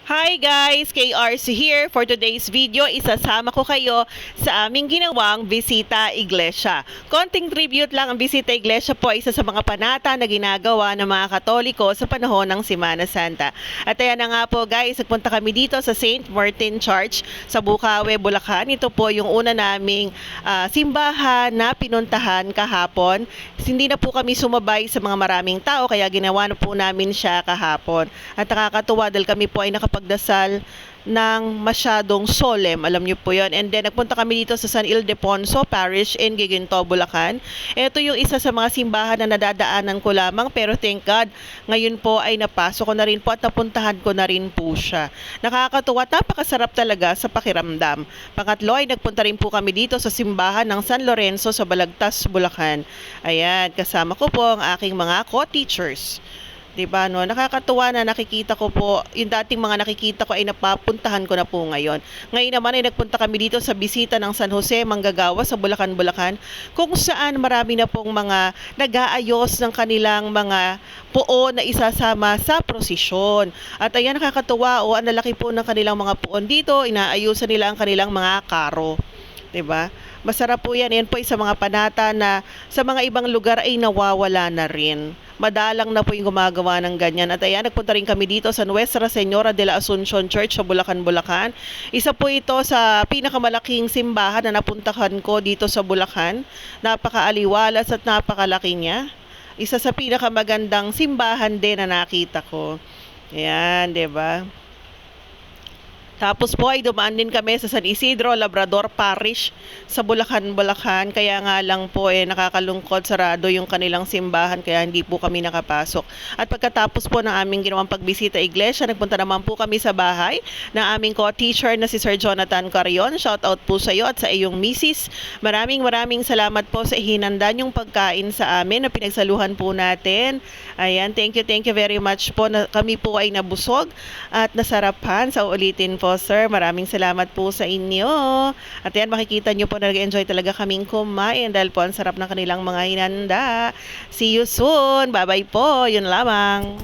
Hi guys! KRC here. For today's video, isasama ko kayo sa aming ginawang Bisita Iglesia. Konting tribute lang, ang Bisita Iglesia po ay isa sa mga panata na ginagawa ng mga Katoliko sa panahon ng Semana Santa. At ayan na nga po guys, nagpunta kami dito sa St. Martin Church sa Bukawe, Bulacan. Ito po yung una naming simbahan na pinuntahan kahapon. Hindi na po kami sumabay sa mga maraming tao, kaya ginawa na po namin siya kahapon. At nakakatuwa dahil kami po ay nakapagdasal ng masyadong solemn, alam niyo po yon. And then nagpunta kami dito sa San Ildefonso Parish in Giginto, Bulacan. Ito yung isa sa mga simbahan na nadadaanan ko lamang, pero thank God ngayon po ay napasok ko na rin po at napuntahan ko na rin po siya. Nakakatuwa, napakasarap talaga sa pakiramdam. Pangatlo ay nagpunta rin po kami dito sa simbahan ng San Lorenzo sa Balagtas, Bulacan. Ayan, kasama ko po ang aking mga co-teachers. Diba, no? Nakakatuwa na nakikita ko po, yung dating mga nakikita ko ay napapuntahan ko na po ngayon. Ngayon naman ay nagpunta kami dito sa bisita ng San Jose, Manggagawa sa Bulacan, Bulacan, kung saan marami na pong mga nag-aayos ng kanilang mga puon na isasama sa prosesyon. At ayan, nakakatuwa, ang lalaki po ng kanilang mga puon dito, inaayusan nila ang kanilang mga karo. Diba? Masarap po yan. Yan po ay sa mga panata na sa mga ibang lugar ay nawawala na rin. Madalang na po yung gumagawa ng ganyan. At ayan, nagpunta rin kami dito sa Nuestra Señora de la Asunción Church sa Bulacan, Bulacan. Isa po ito sa pinakamalaking simbahan na napuntahan ko dito sa Bulacan. Napakaaliwalas at napakalaki niya. Isa sa pinakamagandang simbahan din na nakita ko. Ayan, diba? Tapos po ay dumaan din kami sa San Isidro, Labrador Parish sa Bulacan, Bulacan. Kaya nga lang po nakakalungkot, sarado yung kanilang simbahan, kaya hindi po kami nakapasok. At pagkatapos po ng aming ginawang pagbisita iglesia, nagpunta naman po kami sa bahay ng aming co-teacher na si Sir Jonathan Carion. Shout out po sa iyo at sa iyong misis. Maraming salamat po sa ihinanda niyong pagkain sa amin na pinagsaluhan po natin. Ayan, thank you very much po. Kami po ay nabusog at nasarapan. Sa ulitin po, sir, maraming salamat po sa inyo. At yan, makikita nyo po na nag-enjoy talaga kaming kumain dahil po ang sarap ng kanilang mga hinanda. See you soon. Bye-bye po. Yun lamang.